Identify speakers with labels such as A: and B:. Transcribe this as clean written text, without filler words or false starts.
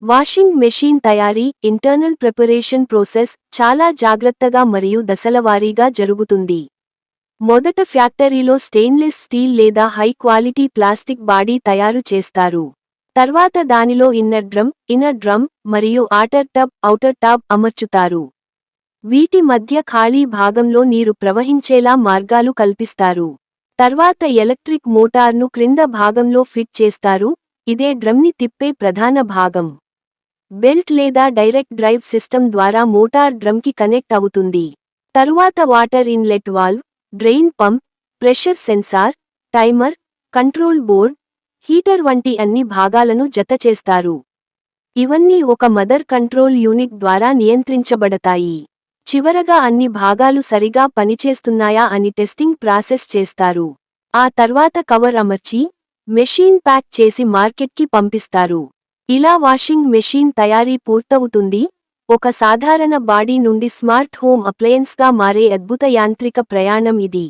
A: Washing machine తయారీ internal preparation process చాలా జాగ్రత్తగా మరియు దశలవారీగా జరుగుతుంది. మొదట ఫ్యాక్టరీలో స్టెయిన్లెస్ స్టీల్ లేదా హై క్వాలిటీ ప్లాస్టిక్ బాడీ తయారు చేస్తారు. తర్వాత దానిలో ఇన్నర్ డ్రమ్ మరియు ఔటర్ టబ్ అమర్చుతారు. వీటి మధ్య ఖాళీ భాగంలో నీరు ప్రవహించేలా మార్గాలు కల్పిస్తారు. తర్వాత ఎలక్ట్రిక్ మోటార్ను క్రింద భాగంలో ఫిట్ చేస్తారు, ఇదే డ్రమ్ని తిప్పే ప్రధాన భాగం. బెల్ట్ లేదా డైరెక్ట్ డ్రైవ్ సిస్టమ్ ద్వారా మోటార్ డ్రమ్కి కనెక్ట్ అవుతుంది. తరువాత water inlet valve, drain pump, pressure sensor, timer, control board, heater వంటి అన్ని భాగాలను జతచేస్తారు. ఇవన్నీ ఒక మదర్ కంట్రోల్ యూనిట్ ద్వారా నియంత్రించబడతాయి. చివరగా అన్ని భాగాలు సరిగా పనిచేస్తున్నాయా అని టెస్టింగ్ ప్రాసెస్ చేస్తారు. ఆ తర్వాత కవర్ అమర్చి, మెషీన్ ప్యాక్ చేసి మార్కెట్కి పంపిస్తారు. ఇలా వాషింగ్ మెషీన్ తయారీ పూర్తవుతుంది. ఒక సాధారణ బాడీ నుండి స్మార్ట్ హోమ్ అప్లయన్స్గా మారే అద్భుత యాంత్రిక ప్రయాణం ఇది.